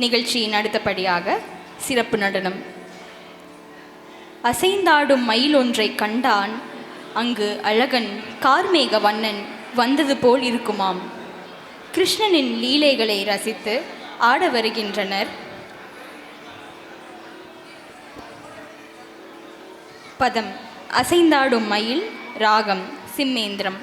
நிகழ்ச்சியின் அடுத்தபடியாக சிறப்பு நடனம். அசைந்தாடும் மயில் ஒன்றை கண்டான், அங்கு அழகன் கார்மேக வண்ணன் வந்தது போல் இருக்குமாம். கிருஷ்ணனின் லீலைகளை ரசித்து ஆட வருகின்றனர். பதம் அசைந்தாடும் மயில், ராகம் சிம்மேந்திரம்.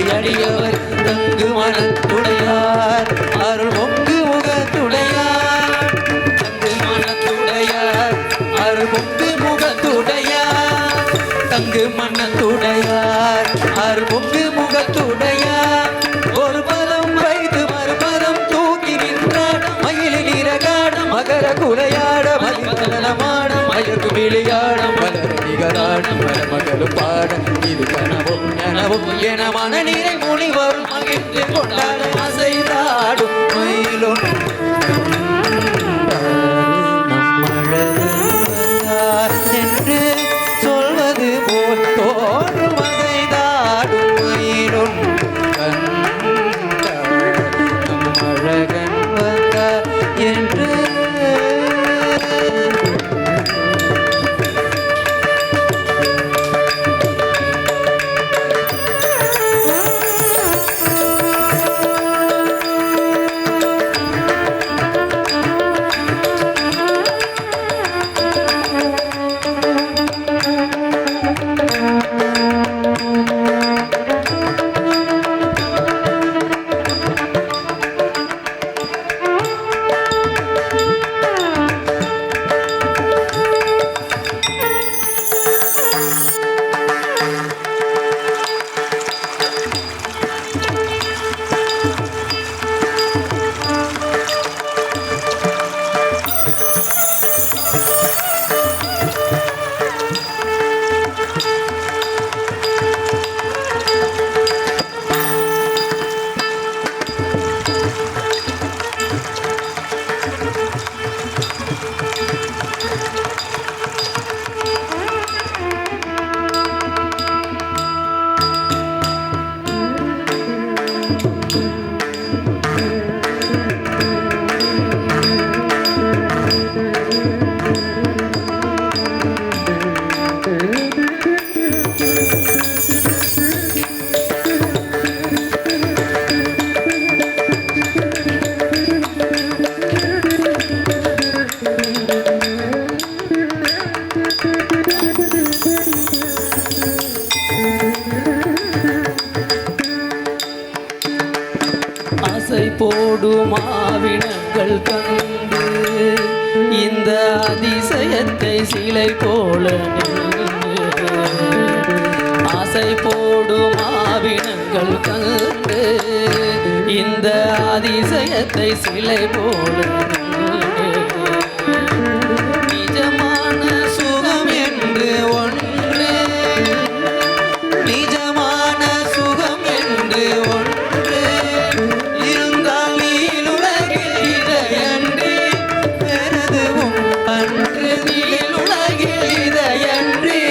அடியவர் தங்கு மனத்துடையார் அருள் பொங்கு முகத்துடையார் தங்கு மனத்துடையார் அருள் பொங்கு முகத்துடையார் தங்கு மனத்துடையார் அருள் பொங்கு முகத்துடையார் ஒரு பதம் வைத்து மறுபதம் தூக்கி நின்றார் பகலும் பாட இது கனவும் நனவும் என மனநிறை முனிவரும் மகிழ்ந்து கொண்டாட அசைந்தாடும் மயிலும் என்று சொல்வது போல் தோன்றும் அசைந்தாடும் மயிலும் நம் அழகன் வந்தார் என்று ஆசை போடும் ஆவினங்கள் கண்டு இந்த அதிசயத்தை சிலை போல நின்று ஆசை போடும் ஆவினங்கள் கண்டு இந்த அதிசயத்தை சிலை போல நின்று நிஜமான சுகம் என்று ஒன்று நிஜமான சுகம் என்று ஒன்று இருந்தால் நீலுலகில் இதையன்றி வேறெதுவும் அன்று நீலுலகில் இதையன்றி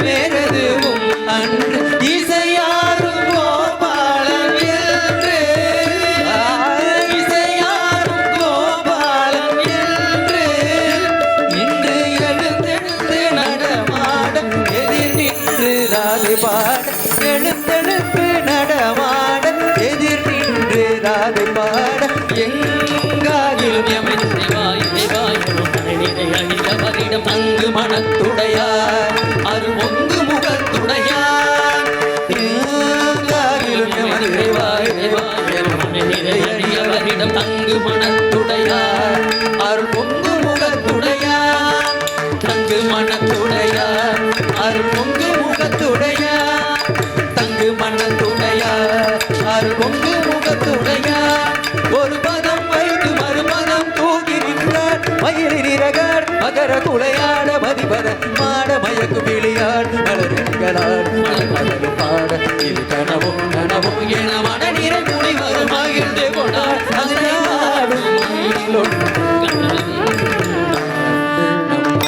வேறெதுவும் அன்று இசையாரும் கோபாலன் என்று இசையாரும் கோபாலன் என்று இன்று எழுந்தெழுந்து நடமாட எதிர் நின்று ராதை பாட எழுந்தெழுந்து நடமாட எதிர் நின்று ராதை பாட எங்காகிலும் எமைவாயிடம் அங்கு மனத்துடையார் அருமொங்கு முகத்துடையார் எங்காகிலும் எமைவாயிடம் அங்கு மனத்துடையார் அருமொங்கு முகத்துடையார் தங்கு மனத்துடையார் அருமொங்கு முகத்துடையார் தங்கு மனத்துடையார் அருமொங்கு முகத்துடையார் ஒரு பதம் வைத்து மறுபதம் தூக்கி நின்றார் மயிலிறகார் மகர குளையாட மதிபத மாட மயக்கு விழியார் மலருங்களார் மலரும் பாட இது கனவும் கனவும் என மனநிறை முனிவரும் மகிழ்ந்து கொண்டார் அசைந்தாடும் மயிலும்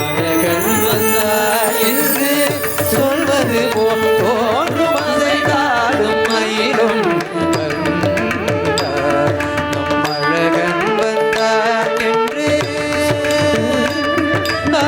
அழகன் வந்தார் என்று சொல்வது போல் தோன்றும் அசைந்தாடும் மயிலும் அழகன் வந்தார் என்று ஆ